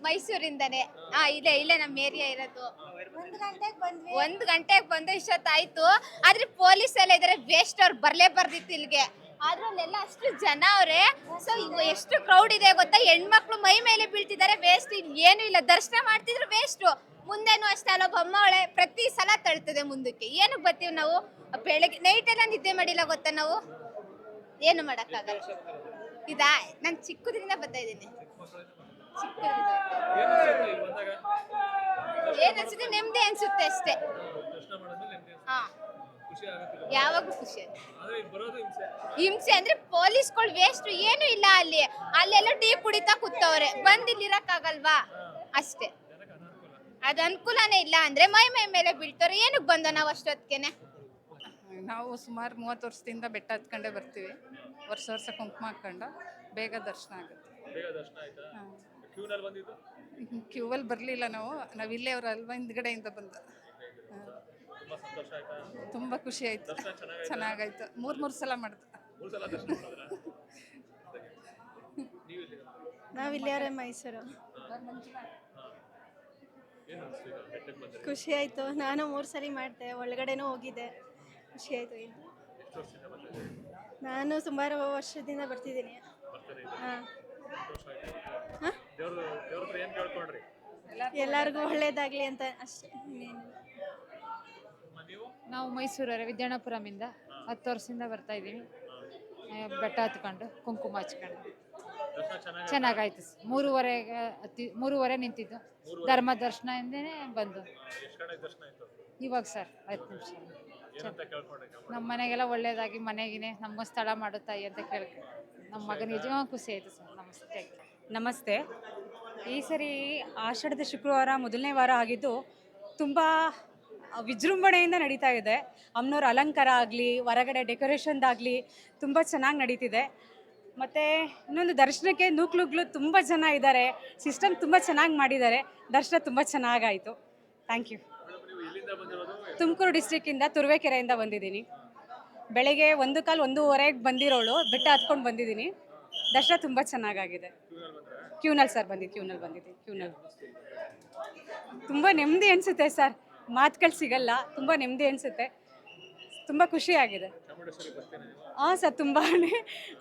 ಮೈಸೂರಿಂದಾನೆ. ಇಲ್ಲೇ ನಮ್ಮ ಏರಿಯಾ ಇರೋದು. 1 ಗಂಟೆಗೆ ಬಂದ್ವಿ. 1 ಗಂಟೆಗೆ ಬಂದು ಇಷ್ಟೊತ್ತಾಯ್ತು. ಆದ್ರೆ ಪೊಲೀಸ್ ಎಲ್ಲ ಇದಾರೆ, ವೇಸ್ಟ್ ಅವ್ರು ಬರ್ಲೇಬಾರ್ದಿತ್ತು ಇಲ್ಲಿಗೆ. ಆದ್ರೂ ಅಲ್ಲೆಲ್ಲ ಅಷ್ಟು ಜನ ಅವ್ರೆ. ಸೊ ಎಷ್ಟು ಕ್ರೌಡ್ ಇದೆ ಗೊತ್ತಾ, ಹೆಣ್ಮಕ್ಳು ಮೈ ಮೇಲೆ ಬೀಳ್ತಿದ್ದಾರೆ. ವೇಸ್ಟ್, ಏನು ಇಲ್ಲ, ದರ್ಶನ ಮಾಡ್ತಿದ್ರು ವೇಸ್ಟ್. ಮುಂದೆನೂ ಅಷ್ಟೇ, ಅಲ್ಲೊಬ್ಬ ಅಮ್ಮ ಅವಳೆ, ಪ್ರತಿ ಸಲ ತಳ್ತದೆ ಮುಂದಕ್ಕೆ. ಏನಕ್ಕೆ ಬರ್ತೀವಿ ನಾವು? ಬೆಳಗ್ಗೆ ನೈಟ್ ಎಲ್ಲ ನಿದ್ದೆ ಮಾಡಿಲ್ಲ ಗೊತ್ತಾ ನಾವು. ಏನು ಮಾಡಕ್ಕಾಗಲ್ಲ. ಇದಾ, ನಾನು ಚಿಕ್ಕದ್ರಿಂದ ಬರ್ತಾ ಇದ್ದೀನಿ. ಏನ್ ಅನ್ಸುತ್ತೆ, ನೆಮ್ಮದಿ ಅನ್ಸುತ್ತೆ ಅಷ್ಟೇ. ಹಾ, ಯಾವಾಗೂ ಖುಷಿ. ಹಿಂಸೆ ಅಂದ್ರೆ ಪೊಲೀಸ್ಗಳು ವೇಸ್ಟ್, ಏನು ಇಲ್ಲ ಅಲ್ಲಿ. ಅಲ್ಲೆಲ್ಲ ಟೀ ಕುಡಿತಾ ಕೂತವ್ರೆ, ಬಂದ್ ಇಲ್ಲಿ ಇರಕ್ಕಾಗಲ್ವಾ? ಅಷ್ಟೇ. ಅದ್ ಅನುಕೂಲನೇ ಇಲ್ಲ ಅಂದ್ರೆ ಮೈ ಮೇಲೆ ಬೀಳ್ತಾರೆ. ಏನಕ್ಕೆ ಬಂದ ನಾವು ಅಷ್ಟೊತ್ತಿಗೆನೆ? ನಾವು ಸುಮಾರು 30 ವರ್ಷದಿಂದ ಬೆಟ್ಟ ಹತ್ಕೊಂಡೇ ಬರ್ತೀವಿ. ವರ್ಷ ಕುಂಕುಮ ಹಾಕೊಂಡು ಬೇಗ ದರ್ಶನ ಆಗುತ್ತೆ. ಕ್ಯೂವಲ್ಲಿ ಬರಲಿಲ್ಲ ನಾವು ಇಲ್ಲೇ ಅವ್ರ ಅಲ್ವಾ ಹಿಂದ್ಗಡೆಯಿಂದ ಬಂದ. ತುಂಬ ಖುಷಿ ಆಯ್ತು, ಚೆನ್ನಾಗಾಯ್ತು. 3 ಸಲ ಮಾಡಿದ್ರು. ನಾವಿಲ್ಲೇ ಮೈಸೂರು. ಖುಷಿ ಆಯ್ತು. ನಾನು 3 ಸರಿ ಮಾಡಿದೆ, ಒಳಗಡೆನೂ ಹೋಗಿದ್ದೆ. ಖುಷಿ ಆಯ್ತು. ನಾನು ಸುಮಾರು ವರ್ಷದಿಂದ ಬರ್ತಿದ್ದೀನಿ. ಎಲ್ಲರಿಗೂ ಒಳ್ಳೇದಾಗ್ಲಿ ಅಂತ ಅಷ್ಟೇ. ನಾವು ಮೈಸೂರವರೇ, ವಿದ್ಯಾಣಪುರಮಿಂದ 10 ವರ್ಷದಿಂದ ಬರ್ತಾ ಇದ್ದೀವಿ. ಬೆಟ್ಟ ಹತ್ಕೊಂಡು ಕುಂಕುಮ ಹಚ್ಕೊಂಡು ಚೆನ್ನಾಗಾಯ್ತು. 3:30 ನಿಂತಿದ್ದು, ಧರ್ಮ ದರ್ಶನದಿಂದನೇ ಬಂದು ಇವಾಗ ಸರ್ 10 ನಿಮಿಷ. ನಮ್ಮ ಮನೆಗೆಲ್ಲ ಒಳ್ಳೇದಾಗಿ, ಮನೆಗಿನೇ ನಮ್ಗೊಂದು ಸ್ಥಳ ಮಾಡುತ್ತಾಯಿ ಅಂತ ಕೇಳ್ಕೊಂಡು ನಮ್ಮ ಮಗನಿಗೆ ನಿಜವಾಗ ಖುಷಿ ಆಯಿತು ಸರ್. ನಮಸ್ತೆ. ನಮಸ್ತೆ. ಈ ಸರಿ ಆಷಾಢದ ಶುಕ್ರವಾರ ಮೊದಲನೇ ವಾರ ಆಗಿದ್ದು ತುಂಬ ವಿಜೃಂಭಣೆಯಿಂದ ನಡೀತಾ ಇದೆ. ಅಮ್ಮನವ್ರ ಅಲಂಕಾರ ಆಗಲಿ, ಹೊರಗಡೆ ಡೆಕೋರೇಷನ್ದಾಗಲಿ ತುಂಬ ಚೆನ್ನಾಗಿ ನಡೀತಿದೆ. ಮತ್ತು ಇನ್ನೊಂದು ದರ್ಶನಕ್ಕೆ ನೂಕ್ಲುಗ್ಲು ತುಂಬ ಜನ ಇದ್ದಾರೆ. ಸಿಸ್ಟಮ್ ತುಂಬ ಚೆನ್ನಾಗಿ ಮಾಡಿದ್ದಾರೆ. ದರ್ಶನ ತುಂಬ ಚೆನ್ನಾಗಾಯಿತು. Thank you. ತುಮಕೂರು ಡಿಸ್ಟ್ರಿಕ್ಕಿಂದ ತುರುವೇಕೆರೆಯಿಂದ ಬಂದಿದ್ದೀನಿ. ಬೆಳಗ್ಗೆ 1:15 ಬಂದಿರೋಳು, ಬೆಟ್ಟ ಹತ್ಕೊಂಡು ಬಂದಿದ್ದೀನಿ. ದರ್ಶನ ತುಂಬ ಚೆನ್ನಾಗಾಗಿದೆ. ಕ್ಯೂನಲ್ಲಿ ಸರ್ ಬಂದಿದ್ದೀನಿ. ಕ್ಯೂನಲ್ಲಿ ತುಂಬ ನೆಮ್ಮದಿ ಅನಿಸುತ್ತೆ ಸರ್. ಮಾತುಗಳು ಸಿಗಲ್ಲ, ತುಂಬ ನೆಮ್ಮದಿ ಅನಿಸುತ್ತೆ. ತುಂಬ ಖುಷಿಯಾಗಿದೆ. ಹಾಂ ಸರ್, ತುಂಬಾ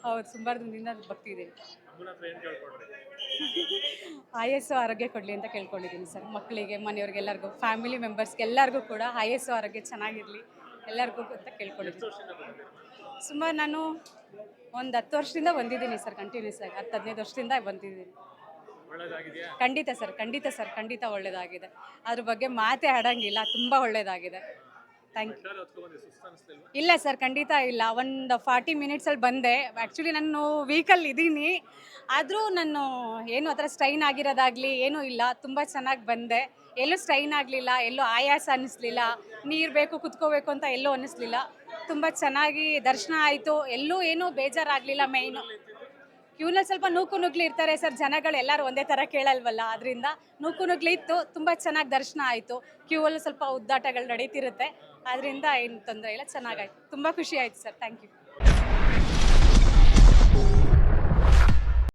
ಹೌದು, ಸುಮಾರು ದಿನದಿಂದ ಬರ್ತಿದ್ದೀನಿ. ಆಯಸ್ಸು ಆರೋಗ್ಯ ಕೊಡಲಿ ಅಂತ ಕೇಳ್ಕೊಂಡಿದ್ದೀನಿ ಸರ್. ಮಕ್ಕಳಿಗೆ, ಮನೆಯವ್ರಿಗೆ, ಎಲ್ಲರಿಗೂ, ಫ್ಯಾಮಿಲಿ ಮೆಂಬರ್ಸ್ಗೆ ಎಲ್ಲರಿಗೂ ಕೂಡ ಆಯಸ್ಸು ಆರೋಗ್ಯ ಚೆನ್ನಾಗಿರಲಿ ಎಲ್ಲರಿಗೂ ಅಂತ ಕೇಳ್ಕೊಂಡಿದ್ದೀನಿ. ಸುಮಾರು ನಾನು ಒಂದು 10 ವರ್ಷದಿಂದ ಬಂದಿದ್ದೀನಿ ಸರ್. ಕಂಟಿನ್ಯೂಸ್ ಆಗಿ 10-15 ವರ್ಷದಿಂದ ಬಂದಿದ್ದೀನಿ. ಖಂಡಿತ ಒಳ್ಳೆಯದಾಗಿದೆ. ಅದ್ರ ಬಗ್ಗೆ ಮಾತೇ ಆಡೋಂಗಿಲ್ಲ. ತುಂಬ ಒಳ್ಳೆಯದಾಗಿದೆ. Thank you. ಇಲ್ಲ ಸರ್, ಖಂಡಿತ ಇಲ್ಲ. ಒಂದು 40 ಮಿನಿಟ್ಸಲ್ಲಿ ಬಂದೆ. ಆ್ಯಕ್ಚುಲಿ ನಾನು ವೀಕಲ್ಲಿ ಇದ್ದೀನಿ, ಆದರೂ ನಾನು ಏನು ಆ ಥರ ಸ್ಟ್ರೈನ್ ಆಗಿರೋದಾಗಲಿ ಏನೂ ಇಲ್ಲ. ತುಂಬ ಚೆನ್ನಾಗಿ ಬಂದೆ. ಎಲ್ಲೂ ಸ್ಟ್ರೈನ್ ಆಗಲಿಲ್ಲ, ಎಲ್ಲೂ ಆಯಾಸ ಅನ್ನಿಸ್ಲಿಲ್ಲ, ನೀರು ಬೇಕು ಕುತ್ಕೋಬೇಕು ಅಂತ ಎಲ್ಲೂ ಅನ್ನಿಸ್ಲಿಲ್ಲ. ತುಂಬ ಚೆನ್ನಾಗಿ ದರ್ಶನ ಆಯಿತು. ಎಲ್ಲೂ ಏನೂ ಬೇಜಾರಾಗಲಿಲ್ಲ. ಮೇಯ್ನು ಕ್ಯೂನಲ್ಲಿ ಸ್ವಲ್ಪ ನೂಕು ಇರ್ತಾರೆ ಸರ್ ಜನಗಳು, ಎಲ್ಲರೂ ಒಂದೇ ಥರ ಕೇಳಲ್ವಲ್ಲ, ಅದರಿಂದ ನೂಕು ಇತ್ತು. ತುಂಬ ಚೆನ್ನಾಗಿ ದರ್ಶನ ಆಯಿತು. ಕ್ಯೂವಲ್ಲೂ ಸ್ವಲ್ಪ ಉದ್ದಾಟಗಳು ನಡೀತಿರುತ್ತೆ, ಅದರಿಂದ ಏನು ತೊಂದರೆ ಇಲ್ಲ, ಚೆನ್ನಾಗಾಯ್ತು. ತುಂಬ ಖುಷಿ ಆಯಿತು ಸರ್. Thank you.